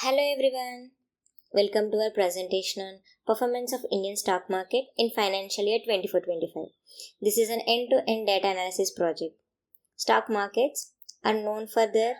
Hello everyone. Welcome to our presentation on performance of Indian stock market in financial year 24-25. This is an end-to-end data analysis project. Stock markets are known for their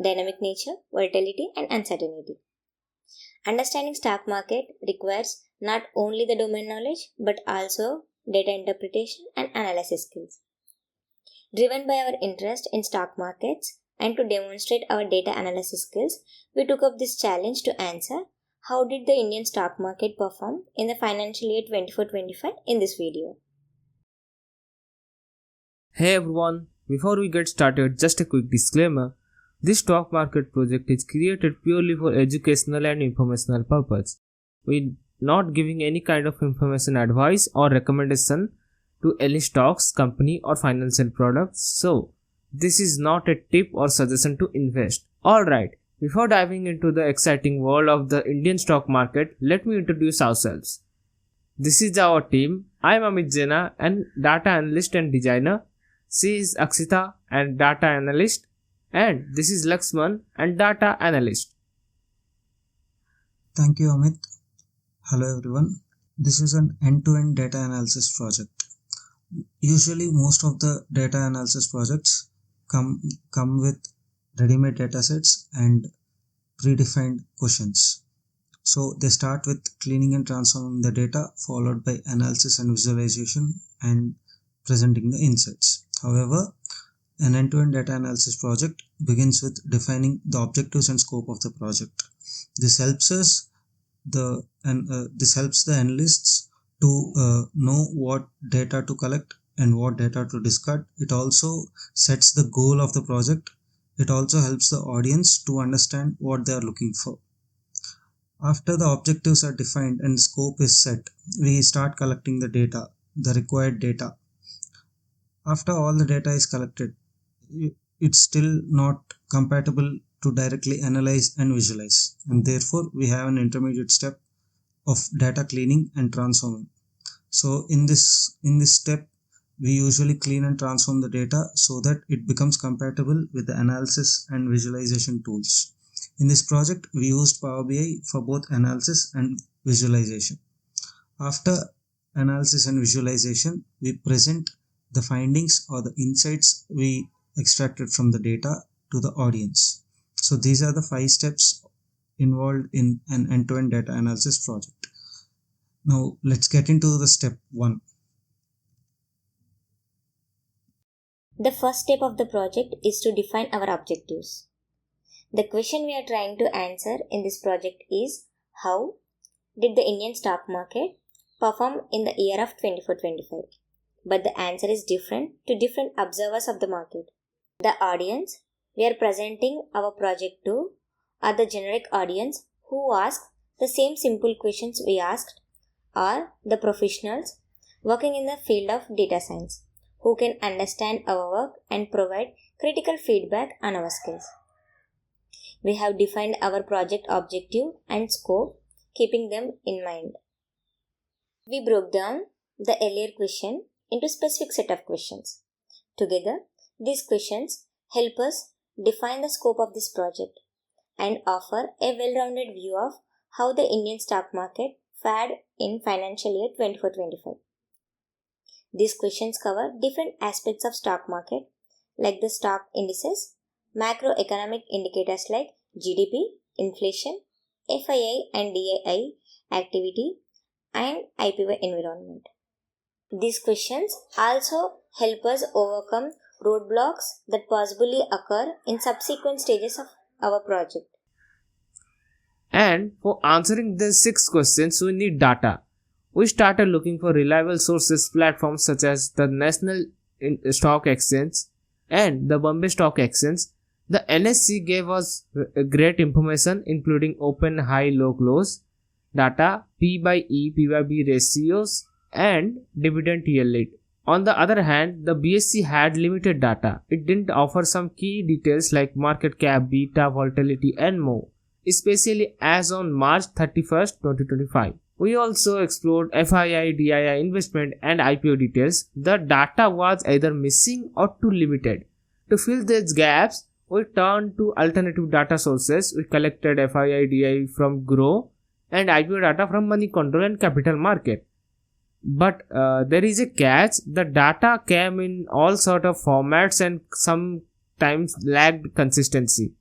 dynamic nature, volatility and uncertainty. Understanding stock market requires not only the domain knowledge but also data interpretation and analysis skills. Driven by our interest in stock markets and to demonstrate our data analysis skills, we took up this challenge to answer how did the Indian stock market perform in the financial year 24-25 in this video. Hey everyone, before we get started, just a quick disclaimer. This stock market project is created purely for educational and informational purpose. We're not giving any kind of information advice or recommendation to any stocks, company or financial products. So, this is not a tip or suggestion to invest. Alright, before diving into the exciting world of the Indian stock market, let me introduce ourselves. This is our team. I am Amit Jena, and data analyst and designer. She is Akshitha, and data analyst. And this is Lakshman, and data analyst. Thank you, Amit. Hello everyone. This is an end-to-end data analysis project. Usually most of the data analysis projects come with ready-made datasets and predefined questions. So they start with cleaning and transforming the data, followed by analysis and visualization and presenting the insights. However, an end-to-end data analysis project begins with defining the objectives and scope of the project. This helps the analysts to know what data to collect and what data to discard. It also sets the goal of the project. It also helps the audience to understand what they are looking for. After the objectives are defined and the scope is set, we start collecting the data, the required data. After all the data is collected, it's still not compatible to directly analyze and visualize, and therefore we have an intermediate step of data cleaning and transforming. So in this step, we usually clean and transform the data so that it becomes compatible with the analysis and visualization tools. In this project, we used Power BI for both analysis and visualization. After analysis and visualization, we present the findings or the insights we extracted from the data to the audience. So these are the 5 steps involved in an end-to-end data analysis project. Now let's get into the step 1. The first step of the project is to define our objectives. The question we are trying to answer in this project is how did the Indian stock market perform in the year of 24-25? But the answer is different to different observers of the market. The audience we are presenting our project to are the generic audience who ask the same simple questions we asked, or the professionals working in the field of data science who can understand our work and provide critical feedback on our skills. We have defined our project objective and scope, keeping them in mind. We broke down the earlier question into specific set of questions. Together, these questions help us define the scope of this project and offer a well-rounded view of how the Indian stock market fared in financial year 24-25. These questions cover different aspects of stock market like the stock indices, macroeconomic indicators like GDP, inflation, FII and DII activity, and IPO environment. These questions also help us overcome roadblocks that possibly occur in subsequent stages of our project. And for answering the 6 questions, we need data. We started looking for reliable sources platforms such as the National Stock Exchange and the Bombay Stock Exchange. The NSE gave us great information including open, high, low, close data, P by E, P by B ratios and dividend yield. On the other hand, the BSE had limited data. It didn't offer some key details like market cap, beta, volatility and more, especially as on March 31st, 2025. We also explored FII, DII investment and IPO details. The data was either missing or too limited. To fill these gaps, we turned to alternative data sources. We collected FII, DI from Grow and IPO data from Money Control and Capital Market. But there is a catch. The data came in all sort of formats and sometimes lacked consistency.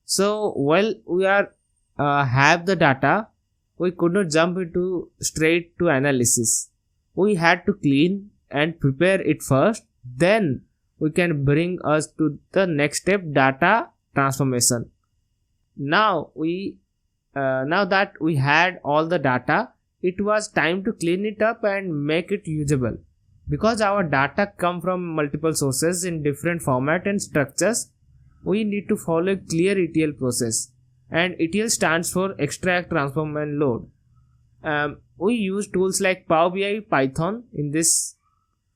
So while we are have the data, we could not jump into straight to analysis. We had to clean and prepare it first, then we can bring us to the next step, data transformation. Now that we had all the data, it was time to clean it up and make it usable. Because our data come from multiple sources in different format and structures, we need to follow a clear ETL process. And ETL stands for extract, transform and load. We use tools like Power BI, Python in this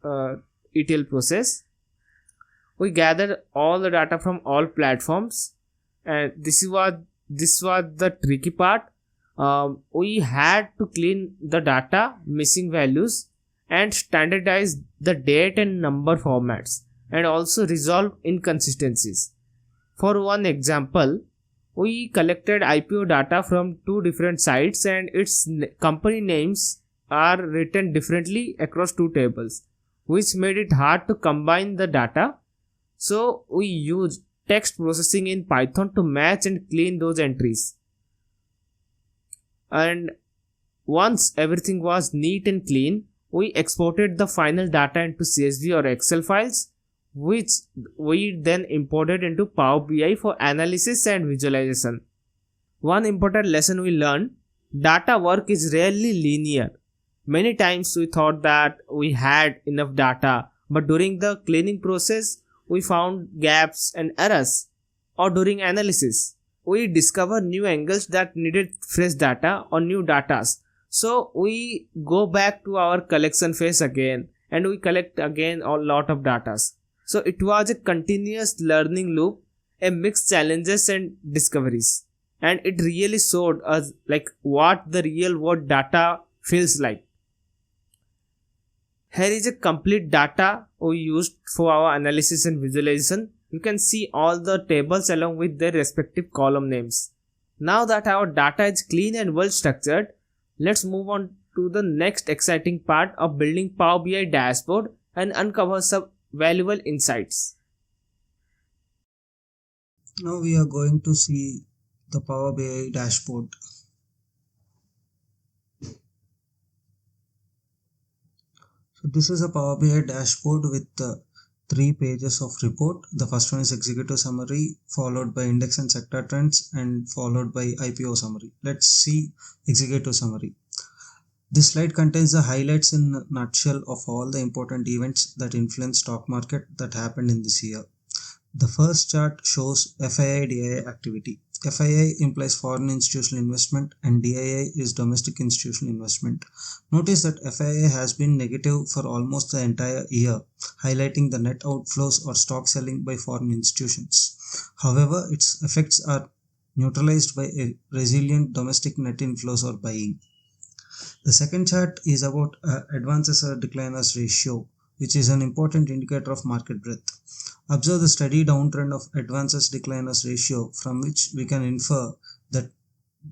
ETL process. We gather all the data from all platforms, and this was the tricky part. We had to clean the data, missing values, and standardize the date and number formats, and also resolve inconsistencies. For one example, we collected IPO data from two different sites and its company names are written differently across two tables, which made it hard to combine the data. So we used text processing in Python to match and clean those entries. And once everything was neat and clean, we exported the final data into CSV or Excel files, which we then imported into Power BI for analysis and visualization. One important lesson we learned: data work is rarely linear. Many times we thought that we had enough data, but during the cleaning process, we found gaps and errors. Or during analysis, we discover new angles that needed fresh data or new data. So we go back to our collection phase again and we collect again a lot of data. So it was a continuous learning loop, a mixed challenges and discoveries. And it really showed us like what the real world data feels like. Here is a complete data we used for our analysis and visualization. You can see all the tables along with their respective column names. Now that our data is clean and well structured, let's move on to the next exciting part of building Power BI dashboard and uncover some valuable insights. Now we are going to see the Power BI dashboard. So this is a Power BI dashboard with 3 pages of report. The first one is executive summary, followed by index and sector trends, and followed by IPO summary. Let's see executive summary. This slide contains the highlights in a nutshell of all the important events that influence stock market that happened in this year. The first chart shows FII DII activity. FII implies foreign institutional investment and DII is domestic institutional investment. Notice that FII has been negative for almost the entire year, highlighting the net outflows or stock selling by foreign institutions. However, its effects are neutralized by a resilient domestic net inflows or buying. The second chart is about advances or decliners ratio, which is an important indicator of market breadth. Observe the steady downtrend of advances decliners ratio, from which we can infer that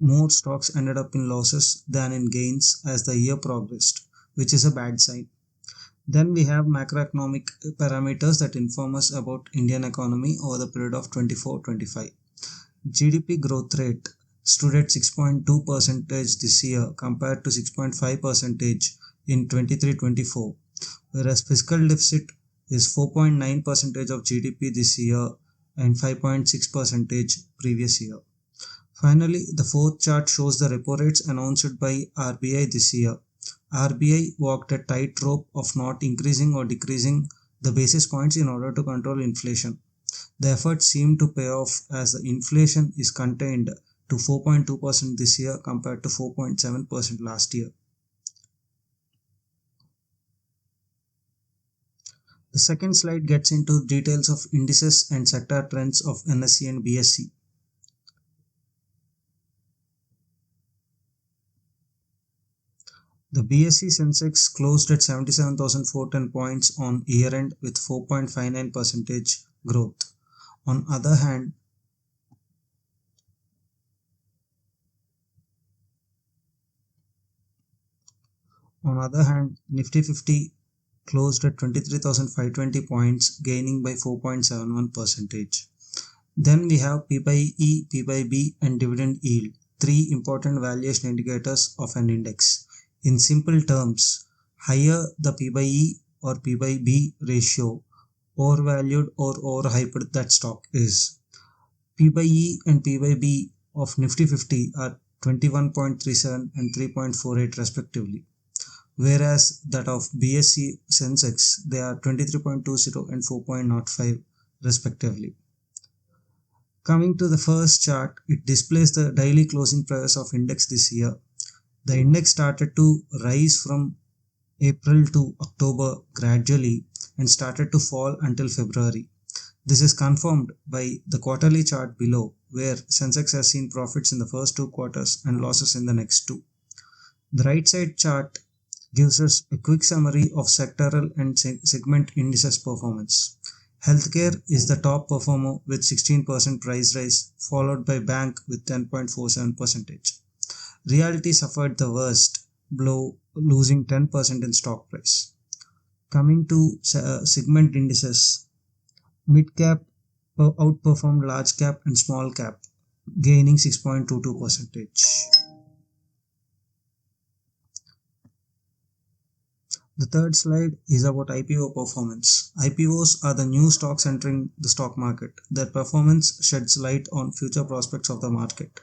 more stocks ended up in losses than in gains as the year progressed, which is a bad sign. Then we have macroeconomic parameters that inform us about Indian economy over the period of 24-25. GDP growth rate stood at 6.2% this year compared to 6.5% in 23-24, whereas fiscal deficit is 4.9% of GDP this year and 5.6% previous year. Finally, the fourth chart shows the repo rates announced by RBI this year. RBI walked a tightrope of not increasing or decreasing the basis points in order to control inflation. The efforts seem to pay off as the inflation is contained to 4.2% this year compared to 4.7% last year. The second slide gets into details of indices and sector trends of NSE and BSE. The BSE Sensex closed at 77,410 points on year end with 4.59% growth. On other hand, On the other hand, Nifty 50 closed at 23,520 points, gaining by 4.71%. Then we have P by E, P by B, and dividend yield, three important valuation indicators of an index. In simple terms, higher the P by E or P by B ratio, overvalued or overhyped that stock is. P by E and P by B of Nifty 50 are 21.37 and 3.48 respectively, whereas that of BSE Sensex they are 23.20 and 4.05 respectively. Coming to the first chart, it displays the daily closing price of index this year. The index started to rise from April to October gradually and started to fall until February. This is confirmed by the quarterly chart below, where Sensex has seen profits in the first two quarters and losses in the next two. The right side chart gives us a quick summary of sectoral and segment indices performance. Healthcare is the top performer with 16% price rise, followed by bank with 10.47%. Realty suffered the worst blow, losing 10% in stock price. Coming to segment indices, mid cap outperformed large cap and small cap, gaining 6.22%. The third slide is about IPO performance. IPOs are the new stocks entering the stock market. Their performance sheds light on future prospects of the market.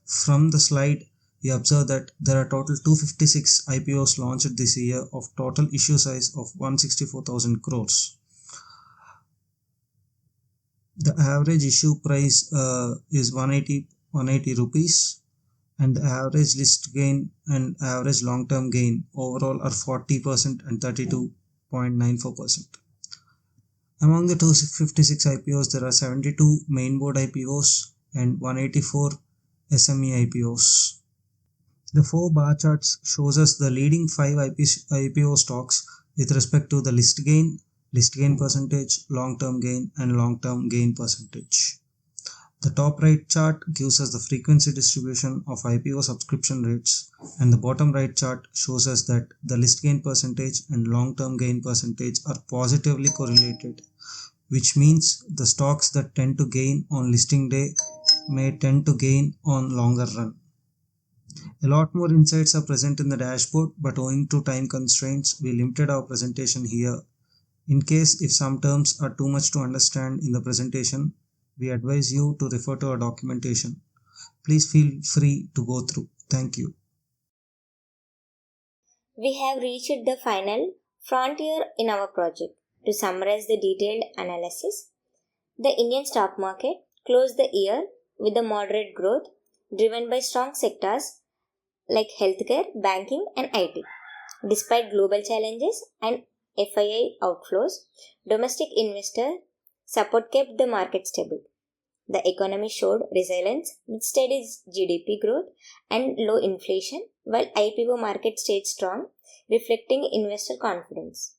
From the slide, we observe that there are total 256 IPOs launched this year of total issue size of 164,000 crores. The average issue price is 180 rupees, and the average list gain and average long-term gain overall are 40% and 32.94%. Among the 256 IPOs, there are 72 main board IPOs and 184 SME IPOs. The four bar charts shows us the leading 5 IPO stocks with respect to the list gain percentage, long-term gain, and long-term gain percentage. The top right chart gives us the frequency distribution of IPO subscription rates, and the bottom right chart shows us that the list gain percentage and long-term gain percentage are positively correlated, which means the stocks that tend to gain on listing day may tend to gain on longer run. A lot more insights are present in the dashboard, but owing to time constraints, we limited our presentation here. In case if some terms are too much to understand in the presentation, we advise you to refer to our documentation. Please feel free to go through. Thank you. We have reached the final frontier in our project. To summarize the detailed analysis, the Indian stock market closed the year with a moderate growth driven by strong sectors like healthcare, banking, and IT. Despite global challenges and FII outflows, domestic investor support kept the market stable. The economy showed resilience with steady GDP growth and low inflation, while IPO market stayed strong, reflecting investor confidence.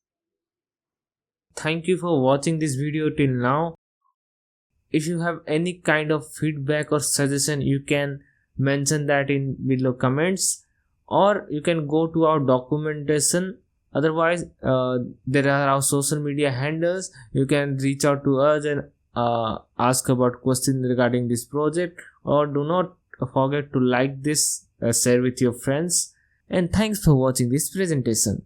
Thank you for watching this video till now. If you have any kind of feedback or suggestion, you can mention that in below comments, or you can go to our documentation. Otherwise, there are our social media handles. You can reach out to us and ask about questions regarding this project, or do not forget to like this, share with your friends, and thanks for watching this presentation.